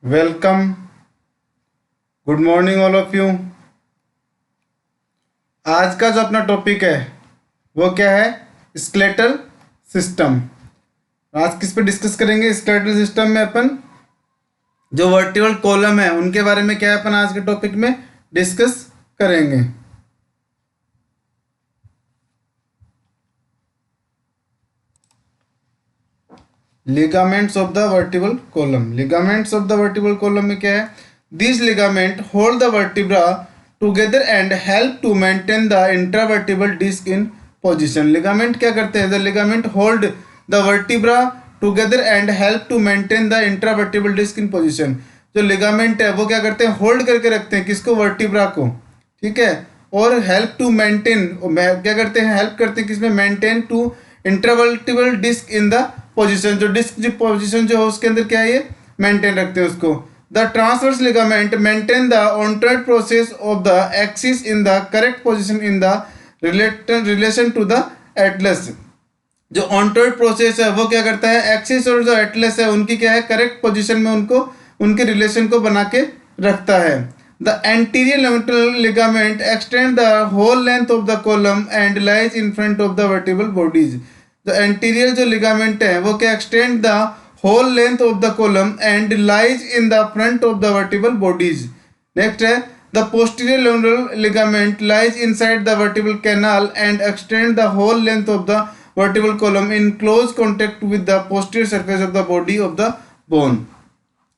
Welcome. Good morning all of you. आज का जो अपना टॉपिक है वो क्या है? Skeletal system. आज किस पे डिस्कस करेंगे? स्केलेटल सिस्टम में अपन जो वर्टिकल कॉलम है उनके बारे में क्या है अपन आज के टॉपिक में डिस्कस करेंगे। Ligaments of the vertebral column. Ligaments of the vertebral column में क्या है? This ligament hold the vertebra together and help to maintain the intravertebral disc in position. Ligament क्या करते हैं? The ligament hold the vertebra together and help to maintain the intravertebral disc in position. जो ligament है वो क्या करते हैं? Hold करके रखते हैं किसको? वर्टिब्रा को। ठीक है। और हेल्प टू मेंटेन क्या करते हैं? हेल्प करते हैं किसमें? Maintain to intravertebral disc in the position. जो डिस्क जो पोजीशन जो है उसके अंदर क्या है? ये मेंटेन रखते हैं उसको। The transverse ligament maintain the odontoid process of the axis in the correct position in the relation to the atlas. जो ऑन्ट्रॉइड प्रोसेस है वो क्या करता है? एक्सिस और जो एटलस है उनकी क्या है? करेक्ट पोजीशन में उनको उनके रिलेशन को बना के रखता है। The anterior ligament extend the whole length of the column and lies in front of the vertebral bodies. जो एंटीरियर जो लिगामेंट है वो क्या? Extend the whole length of the column and lies in the front of the vertebral bodies. Next है the posterior ligament lies inside the vertebral canal and extend the whole length of the vertebral column in close contact with the posterior surface of the body of the bone.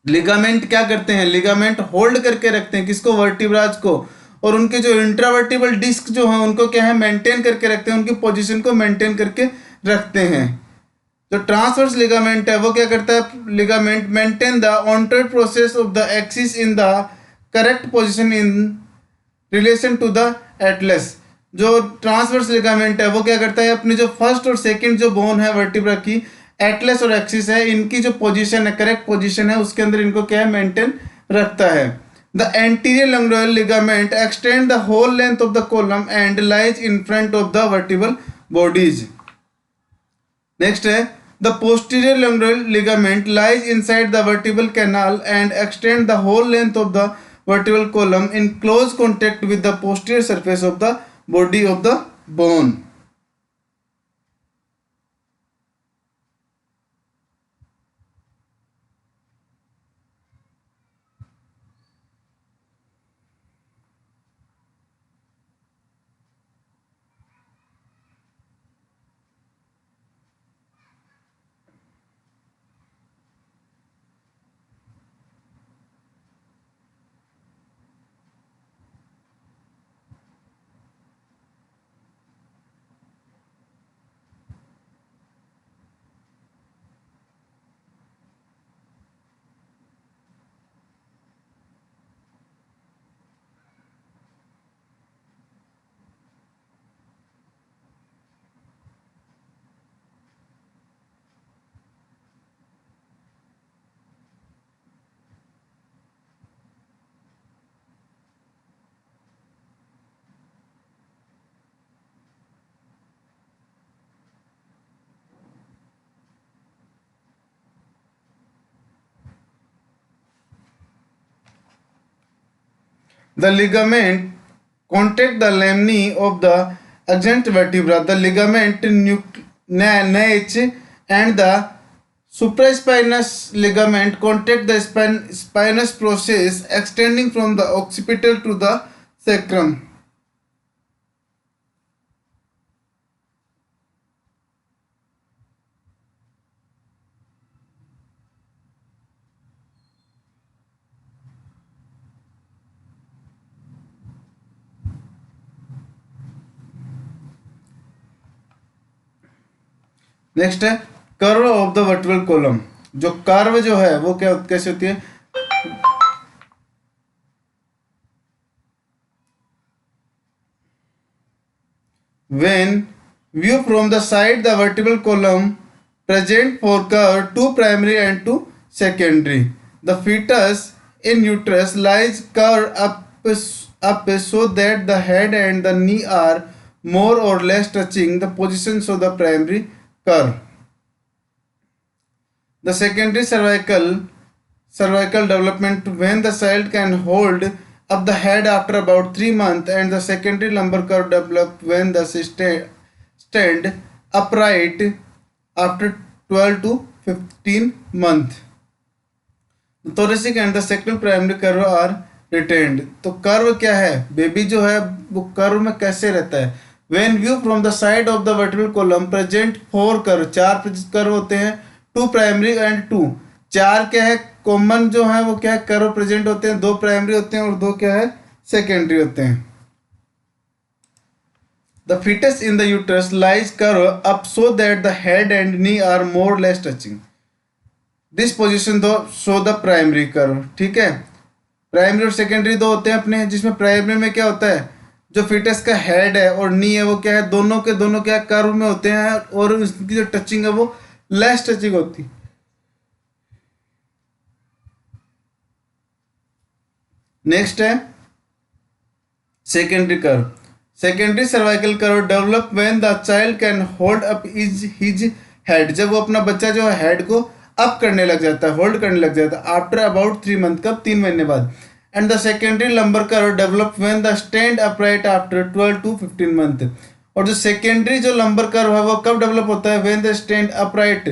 Ligament क्या करते हैं? Ligament hold करके रखते हैं किसको? Vertebrae को। और उनके जो इंट्रावर्टिबल डिस्क जो है उनको क्या है? मेंटेन करके रखते हैं, उनकी पोजीशन को मेंटेन करके रखते हैं। जो ट्रांसवर्स लिगामेंट है वो क्या करता है? Ligament maintain the odontoid process of the axis in the correct position in relation to the atlas. जो ट्रांसवर्स लिगामेंट है वो क्या करता है? अपनी जो फर्स्ट और सेकंड जो बोन है वर्टिब्रा की, एटलस और एक्सिस है, इनकी जो पोजीशन है, करेक्ट पोजीशन है, उसके अंदर इनको क्या है? मेंटेन रखता है। The anterior longitudinal ligament extend the whole length of the column and lies in front of the vertebral bodies. Next है the posterior longitudinal ligament lies inside the vertebral canal and extend the whole length of the vertebral column in close contact with the posterior surface of the body of the bone. The ligament contact the lamina of the adjacent vertebra. The ligament nache and the supraspinous ligament contact the spinous process extending from the occipital to the sacrum. Next है curve of the vertebral column. जो curve जो है वो क्या कैसे होती है? When view from the side the vertical column present for curve two primary and two secondary. The fetus in uterus lies curved up so that the head and the knee are more or less touching the positions of the primary curve. The secondary cervical cervical development when the child can hold up the head after about 3 months, and the secondary lumbar curve develop when the stand upright after 12 to 15 months. The thoracic and the sacral primary curve are retained. तो curve क्या है, baby जो है वो curve में कैसे रहता है? When view from the side of the vertebral column present 4 curve, 4 curve होते हैं, 2 प्राइमरी एंड 2, 4 क्या है कॉमन जो है वो क्या है कर्व प्रेजेंट होते हैं, 2 प्राइमरी होते हैं और 2 क्या है सेकेंडरी होते हैं. The fetus in the uterus lies curve up so that the head and knee are more or less touching. This position दो show the primary curve. ठीक है, प्राइमरी और सेकेंडरी दो होते हैं अपने, जिसमें प्राइमरी में क्या होता है, जो फिटस का हेड है और नी है वो क्या है, दोनों के दोनों क्या कर्व में होते हैं और उसकी जो टचिंग है वो लेस टचिंग होती है. नेक्स्ट है secondary curve. Secondary cervical curve develop when the child can hold up his head, जब वो अपना बच्चा जो है हेड को अप करने लग जाता है, होल्ड करने लग जाता है, आफ्टर अबाउट 3 मंथ, कब 3 महीने बाद. And the secondary lumbar curve develop when the stand upright after 12 to 15 month. और जो सेकेंडरी जो लंबर कर्व है वो कब डेवलप होता है, व्हेन द स्टैंड अपराइट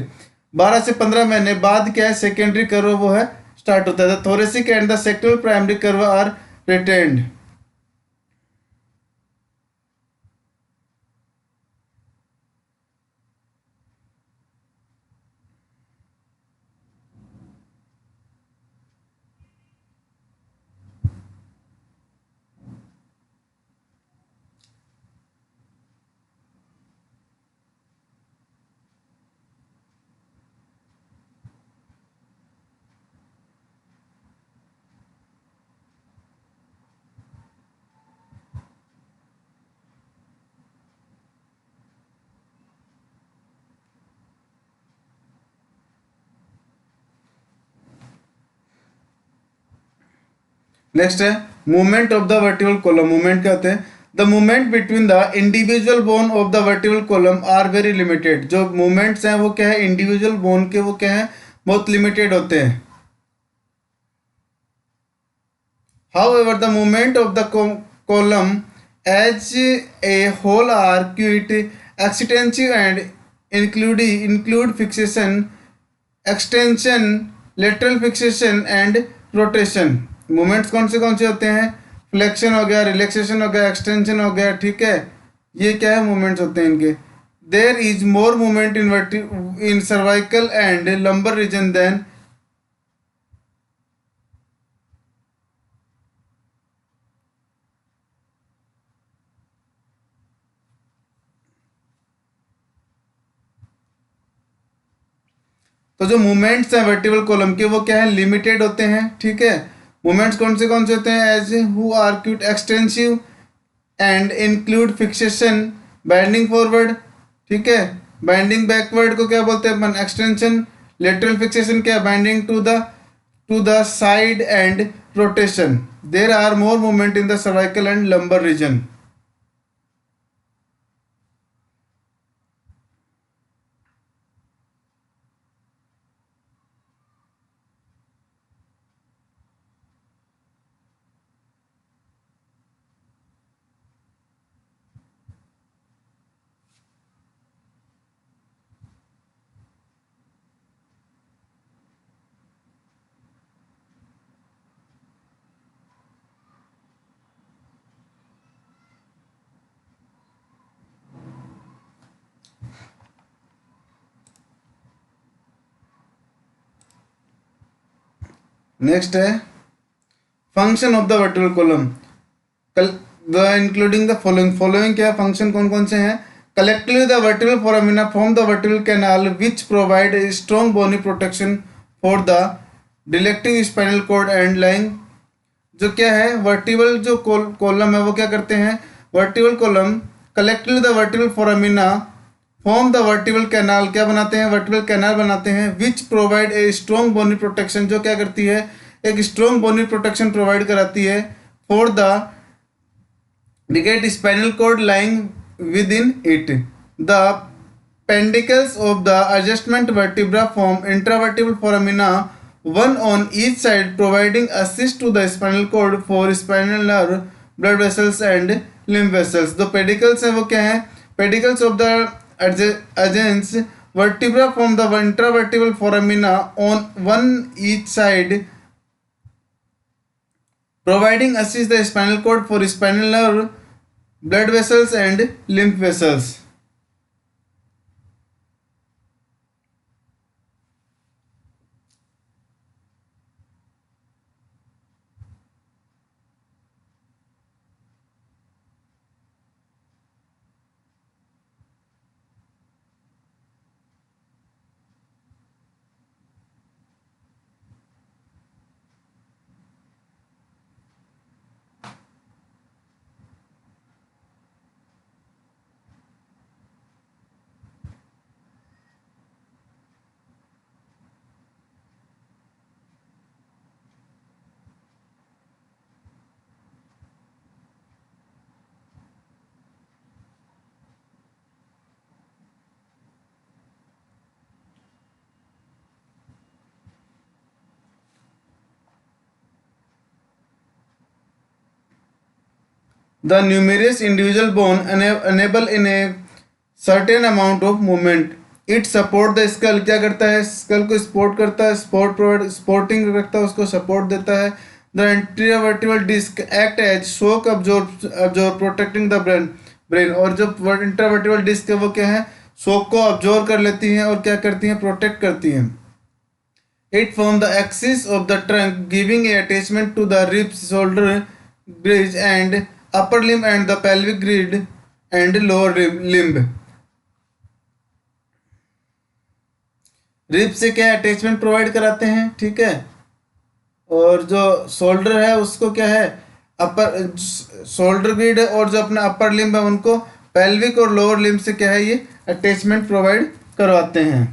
12 से 15 महीने बाद क्या है सेकेंडरी कर्व वो है स्टार्ट होता है. The thoracic and the sacral primary curve are retained. Next है movement of the vertical column. Movement क्या होते हैं, the movement between the individual bone of the vertical column are very limited. जो movements हैं वो क्या है इंडिविजुअल बोन के, वो क्या है बहुत लिमिटेड होते हैं. However, the movement of the column as a whole are quite extensive and include fixation, extension, lateral fixation and rotation. Movements कौन से होते हैं, फ्लेक्शन हो गया, रिलैक्सेशन हो गया, एक्सटेंशन हो गया. ठीक है, ये क्या है मूवमेंट्स होते हैं इनके. There is more movement in cervical and lumbar region then. तो जो मूवमेंट्स हैं वर्टिकल कॉलम के वो क्या है लिमिटेड होते हैं. ठीक है, मूवमेंट्स कौन से होते हैं, as who are quite extensive and include flexion, bending forward. ठीक है, बाइंडिंग बैकवर्ड को क्या बोलते हैं अपन एक्सटेंशन. लेटरल फिक्सेशन क्या bending to the side and rotation. There are more movement in the cervical and lumbar region. Next है function of the vertical column including the following क्या फंक्शन कौन से हैं. Collectively the vertical foramina form the vertical canal which provide a strong bony protection for the delicate spinal cord and lying. जो क्या है vertical जो column है वो क्या करते हैं, vertical column collectively the vertical foramina form the vertical canal क्या बनाते हैं, वर्टिकल कैनाल बनाते हैं, which provide a strong bony protection. जो क्या करती है एक स्ट्रॉन्ग बोनी प्रोटेक्शन प्रोवाइड कराती है for the delicate spinal cord lying within it. The pedicles of the adjacent vertebra form intravertebral foramina one on each side, providing assist to the spinal cord for spinal nerve, blood vessels and lymph vessels. तो pedicles हैं वो क्या है? Pedicles of the adjacent vertebra from the intravertebral foramina on one each side, providing assist the spinal cord for spinal nerve, blood vessels and lymph vessels. The numerous individual bone enable in a certain amount of movement. It support the skull. क्या करता है? School को support करता है, sporting रखता है, उसको support देता है. The anterior vertebral disc act as shock absorb protecting the brain. और जो इंट्रावर्टिबल डिस्क है वो क्या है? शॉक को अब्जॉर्ब कर लेती हैं और क्या करती हैं? प्रोटेक्ट करती हैं. It forms the axis of the trunk, giving a attachment to the ribs, shoulder bridge, and upper limb and the pelvic grid and lower limb. Rib से क्या अटैचमेंट प्रोवाइड कराते हैं, ठीक है. और जो शोल्डर है उसको क्या है? अपर शोल्डर ग्रिड, और जो अपना अपर लिम्ब है उनको पेल्विक और लोअर लिम्ब से क्या है? ये अटैचमेंट प्रोवाइड करवाते हैं.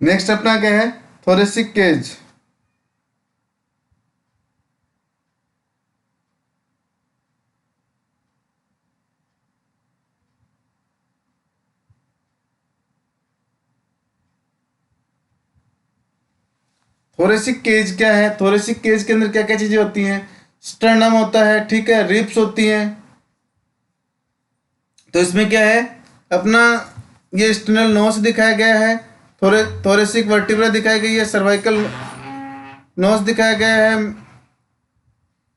नेक्स्ट अपना क्या है? Thoracic cage. थोरेसिक केज क्या है? थोरेसिक केज के अंदर क्या क्या चीजें होती हैं? स्टर्नम होता है, ठीक है, रिब्स होती हैं. तो इसमें क्या है? अपना ये स्टर्नल नोस दिखाया गया है, थोरेसिक वर्टिब्रा दिखाई गई है, सर्वाइकल नोस दिखाया गया है,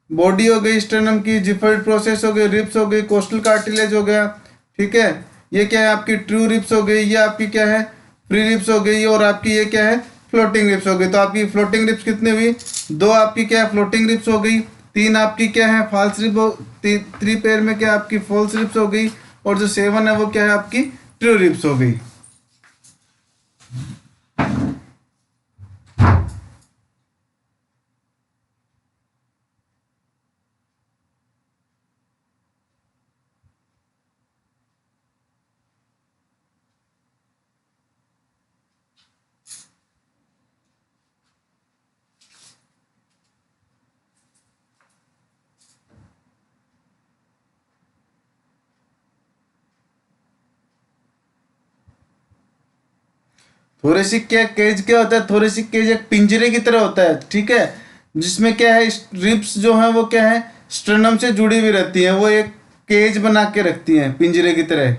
बॉडी हो गई स्टर्नम की, जिफर्ड प्रोसेस हो गई, रिब्स हो गई, कोस्टल कार्टिलेज हो गया, ठीक है. ये क्या है? आपकी ट्रू रिब्स हो गई, ये आपकी क्या है? फ्री रिब्स हो गई, और आपकी ये क्या है? फ्लोटिंग रिब्स हो गई. तो आपकी फ्लोटिंग रिब्स कितनी हुई? 2 आपकी क्या है? फ्लोटिंग रिब्स हो गई. 3 आपकी क्या है? फॉल्स रिब हो. 3 पेयर में क्या आपकी फॉल्स रिब्स हो गई, और जो 7 है वो क्या है? आपकी ट्रू रिब्स हो गई. थोरेसिक क्या केज क्या होता है? थोरेसिक केज एक पिंजरे की तरह होता है, ठीक है, जिसमें क्या है? रिब्स जो है वो क्या है? स्टर्नम से जुड़ी हुई रहती हैं. वो एक केज बना के रखती हैं, पिंजरे की तरह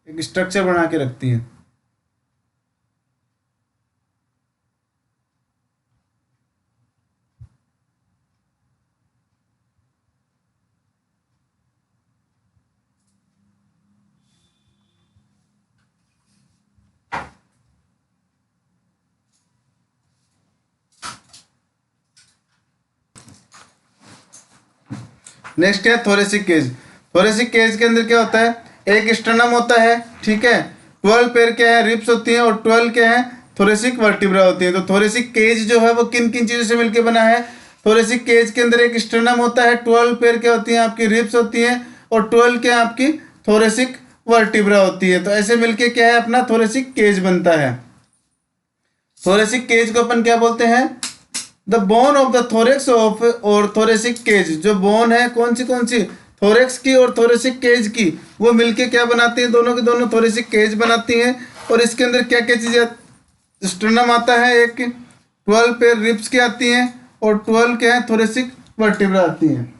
एक स्ट्रक्चर बना के रखती हैं. नेक्स्ट है थोरेसिक केज। थोरेसिक केज के अंदर क्या होता है, एक स्टर्नम होता है, ठीक है, 12 पेयर क्या है रिब्स होती हैं, और 12 क्या है थोरेसिक वर्टिब्रा होती है। तो थोरेसिक केज जो है वो किन किन चीज़ों से मिलकर बना है, थोरेसिक केज के अंदर एक स्टर्नम होता है, 12 पेयर क्या होती हैं आपकी रिब्स होती हैं, और 12 क्या है आपकी थोरेसिक वर्टिब्रा होती है। तो ऐसे मिलके क्या है अपना थोरेसिक केज बनता है। थोरेसिक केज को अपन क्या बोलते हैं, the bone of the thorax of और थोरेसिक केज। जो बोन है कौन सी थोरेक्स की और थोरेसिक केज की, वो मिलके क्या बनाती हैं, दोनों के दोनों थोरेसिक केज बनाती हैं। और इसके अंदर क्या क्या चीज़ें, स्टर्नम आता है एक, 12 पेयर रिब्स की आती हैं, और 12 क्या है थोरेसिक वर्टिब्रा आती हैं।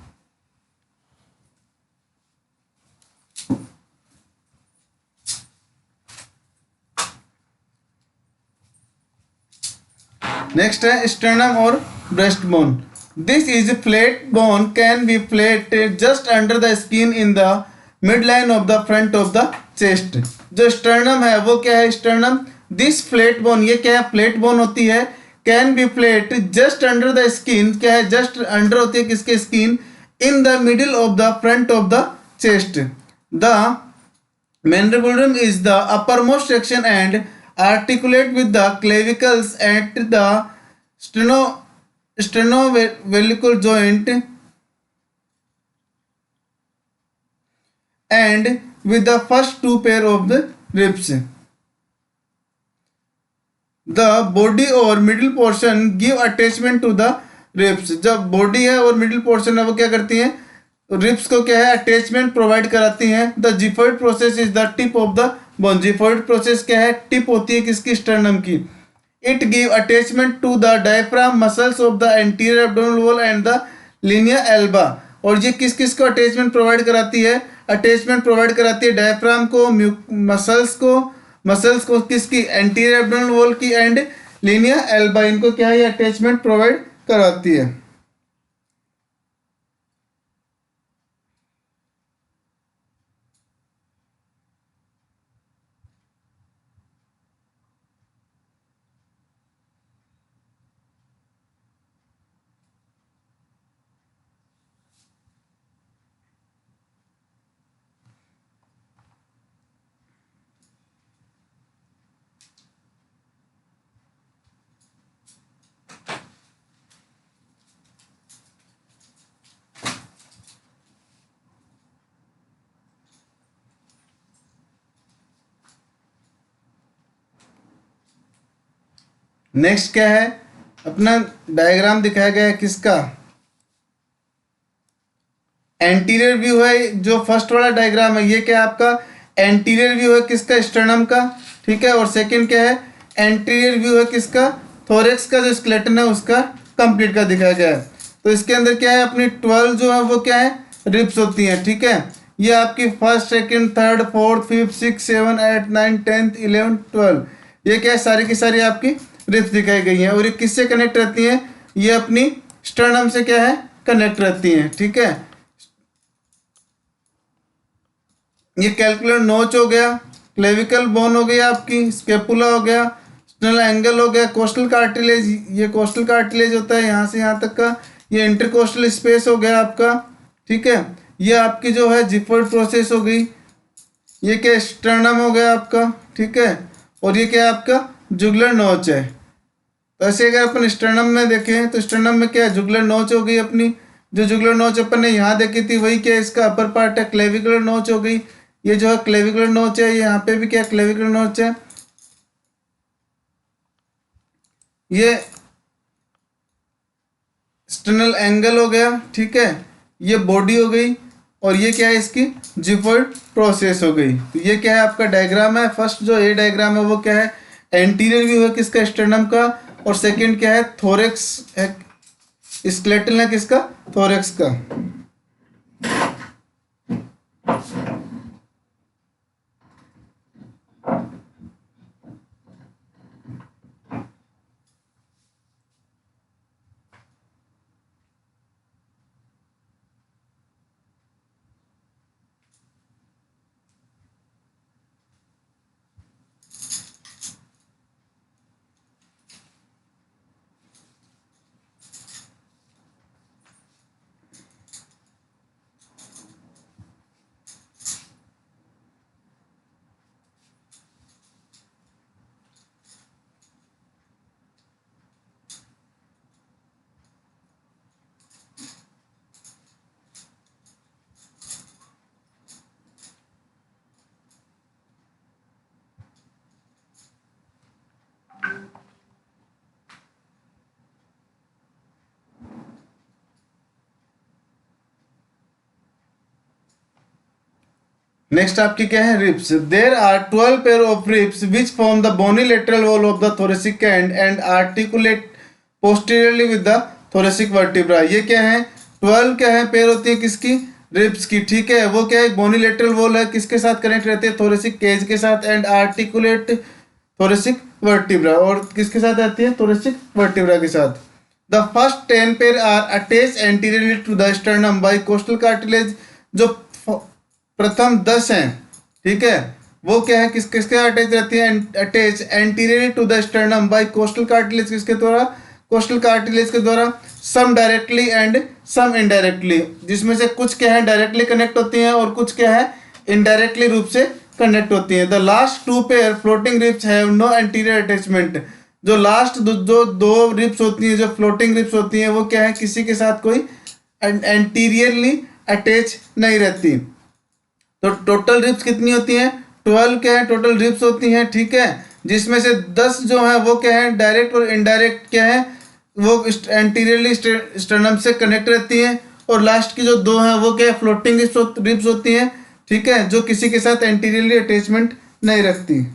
नेक्स्ट है स्टर्नम और breast bone. This is flat bone can be flat just under the skin in the mid line of the front of the chest. जो स्टर्नम है वो क्या है, स्टर्नम दिस फ्लैट बोन, ये क्या है फ्लैट बोन होती है, can be flat just under the skin, क्या है जस्ट अंडर होती है किसके skin, in the middle of the front of the chest. The mandibular is the uppermost section and articulate with the clavicles at the sternoclavicle joint and with the first two pair of the ribs. The body और middle portion give attachment to the ribs। जब body है और middle portion है वो क्या करती हैं, ribs को क्या है अटैचमेंट प्रोवाइड कराती हैं। The xiphoid process is the tip of the bone. Xiphoid process क्या है, टिप होती है किसकी, स्टर्नम की। It give attachment to the diaphragm muscles of the anterior abdominal wall and the linea alba. और ये किस किस को अटैचमेंट प्रोवाइड कराती है, अटैचमेंट प्रोवाइड कराती है डायफ्राम को, मसल्स को किसकी, एंटीरियर एब्डोमिनल वॉल की एंड लिनिया एल्बा, इनको क्या है अटैचमेंट प्रोवाइड कराती है। नेक्स्ट क्या है अपना डायग्राम दिखाया गया है किसका, एंटीरियर व्यू है। जो फर्स्ट वाला डायग्राम है ये क्या है आपका एंटीरियर व्यू है किसका, स्टर्नम का, ठीक है। और सेकंड क्या है एंटीरियर व्यू है किसका, थोरेक्स का, जो स्केलेटन है उसका कंप्लीट का दिखाया गया है। तो इसके अंदर क्या है अपनी 12 जो है वो क्या है रिब्स होती हैं, ठीक है। ये आपकी first second third fourth fifth six seven eight nine tenth 11 12, ये क्या है सारी की सारी आपकी रिब्स दिखाई गई हैं। और ये किससे कनेक्ट रहती हैं, ये अपनी स्टर्नम से क्या है कनेक्ट रहती हैं, ठीक है। ये कैलकुलर नोच हो गया, क्लेविकल बोन हो गया आपकी, स्केपुला हो गया, स्टर्नल एंगल हो गया, कोस्टल कार्टिलेज, ये कोस्टल कार्टिलेज होता है यहाँ से यहाँ तक का, ये इंटरकोस्टल स्पेस हो गया आपका, ठीक है। ये आपकी जो है जिफर्ड प्रोसेस हो गई, ये क्या स्टर्नम हो गया आपका, ठीक है। और ये क्या है आपका जुगलर नोच है। तो ऐसे अगर अपन स्टर्नम में देखें तो स्टर्नम में क्या है जुगलर नोच हो गई अपनी, जो जुगलर नोच अपन ने यहाँ देखी थी वही क्या इसका अपर पार्ट है, क्लेविकुलर नोच हो गई। ये जो है क्लेविकुलर नोच है, ये यहाँ पे भी क्या क्लेविकुलर नोच है। ये स्टर्नल एंगल हो गया, ठीक है। ये बॉडी हो गई, और ये क्या है इसकी जिफर्ड प्रोसेस हो गई। तो ये क्या है आपका डायग्राम है। फर्स्ट जो ये डायग्राम है वो क्या है एंटीरियर व्यू है किसका स्टर्नम का, और सेकंड क्या है थोरेक्स है, स्केलेटन है किसका थोरेक्स का। नेक्स्ट आपकी क्या है, ribs. There are 12 pair of ribs which form the bony lateral wall of the thoracic and and articulate posteriorly with the thoracic vertebra. ये क्या है, 12 क्या है, पेयर होती है किसकी, रिब्स की, ठीक है। वो क्या है, बोनी लेटरल वॉल है, किसके साथ कनेक्ट रहते हैं, थोरेसिक केज के साथ, एंड आर्टिकुलेट थोरेसिक वर्टिब्रा, और किसके साथ रहती है, थोरेसिक वर्टिब्रा के साथ। The first 10 pair are attach anteriorly to the sternum by costal cartilage. जो प्रथम 10 हैं, ठीक है, वो क्या है, किसके अटैच रहती है, attach anteriorly to the sternum by costal cartilage, किसके द्वारा, कोस्टल कार्टिलेज के द्वारा। Some directly and some indirectly, जिसमें से कुछ क्या है डायरेक्टली कनेक्ट होती हैं और कुछ क्या है इनडायरेक्टली रूप से कनेक्ट होती हैं। The last 2 pair floating ribs have no anterior attachment. जो लास्ट जो दो रिब्स होती हैं, जो फ्लोटिंग रिब्स होती हैं, वो क्या है, किसी के साथ कोई एंटीरियरली अटैच नहीं रहती। तो टोटल रिब्स कितनी होती हैं, 12 क्या है टोटल रिब्स होती हैं, ठीक है, जिसमें से 10 जो है वो क्या है डायरेक्ट और इनडायरेक्ट क्या है, वो एंटीरियरली स्टर्नम से कनेक्ट रहती हैं, और लास्ट की जो 2 हैं वो क्या है फ्लोटिंग रिब्स होती हैं, ठीक है, जो किसी के साथ एंटीरियरली अटैचमेंट नहीं रखती।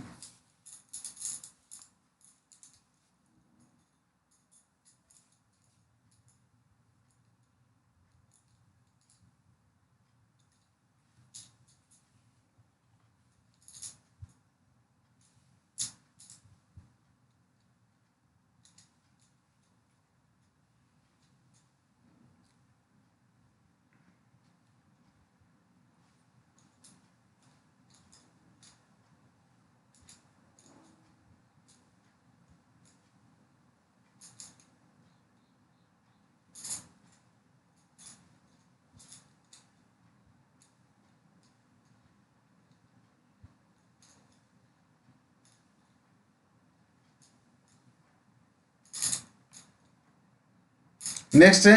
नेक्स्ट है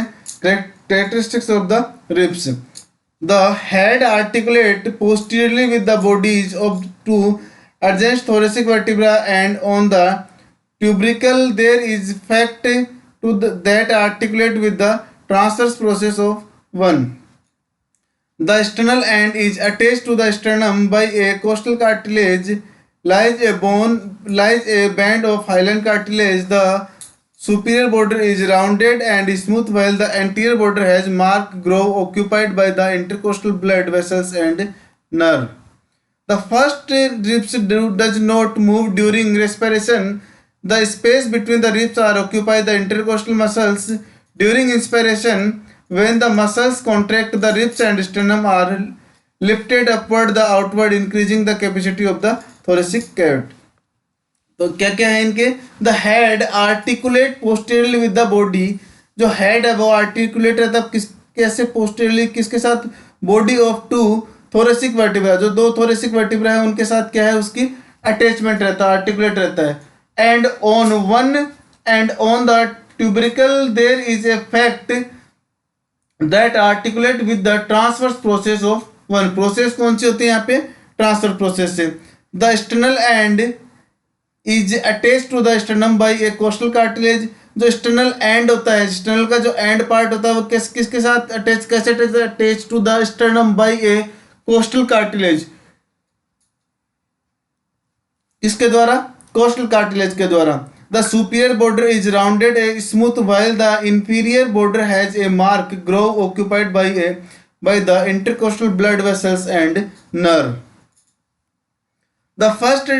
characteristics of the ribs. The head articulate posteriorly with the bodies of 2 adjacent thoracic vertebra, and on the tubercle there is fact to that articulate with the transverse process of 1. The sternal end is attached to the sternum by a costal cartilage. Lies a band of hyaline cartilage. The superior border is rounded and smooth, while the anterior border has marked groove occupied by the intercostal blood vessels and nerve. The first ribs does not move during respiration. The space between the ribs are occupied the intercostal muscles. During inspiration, when the muscles contract, the ribs and sternum are lifted upward the outward, increasing the capacity of the thoracic cavity. तो क्या क्या है इनके, the head articulate posteriorly with the body. जो head है वो articulate रहता है कैसे, पोस्टेरियरली किसके साथ, बॉडी ऑफ 2 थोरेसिक वर्टिब्रा। जो 2 थोरेसिक वर्टिब्रा है उनके साथ क्या है, उसकी अटैचमेंट रहता है, आर्टिकुलेट रहता है। And on the tubercle there is a facet that articulate with the transverse process of 1। Process कौन सी होती है यहाँ पे, ट्रांसफर प्रोसेस से। The external end is attach to the sternum by a costal cartilage. जो स्टर्नल एंड होता है, स्टर्नल का जो एंड पार्ट होता है वो किसके साथ अटैच, कैसे attach to the sternum by a costal cartilage, किसके द्वारा, कोस्टल कार्टिलेज के द्वारा। The superior border is rounded a smooth, while the inferior border has a mark groove occupied by the intercostal blood vessels and nerve. The first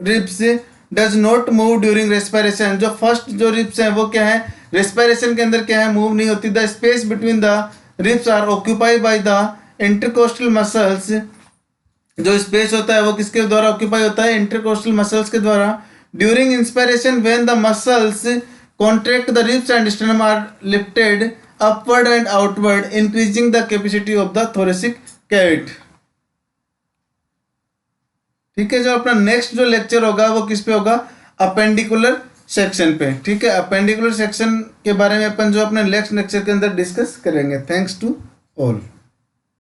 ribs does not move during respiration. जो first जो ribs हैं वो क्या है, respiration के अंदर क्या है, मूव नहीं होती। The space between the ribs are occupied by the intercostal muscles. जो स्पेस होता है वो किसके द्वारा ऑक्यूपाई होता है, इंटरकोस्टल मसल्स के द्वारा। During inspiration when the muscles contract the ribs and sternum are lifted upward and outward, increasing the capacity of the thoracic cavity. ठीक है, जो अपना नेक्स्ट जो लेक्चर होगा वो किस पे होगा, अपेंडिकुलर सेक्शन पे। ठीक है, अपेंडिकुलर सेक्शन के बारे में अपन जो अपने नेक्स्ट लेक्चर के अंदर डिस्कस करेंगे। Thanks to all.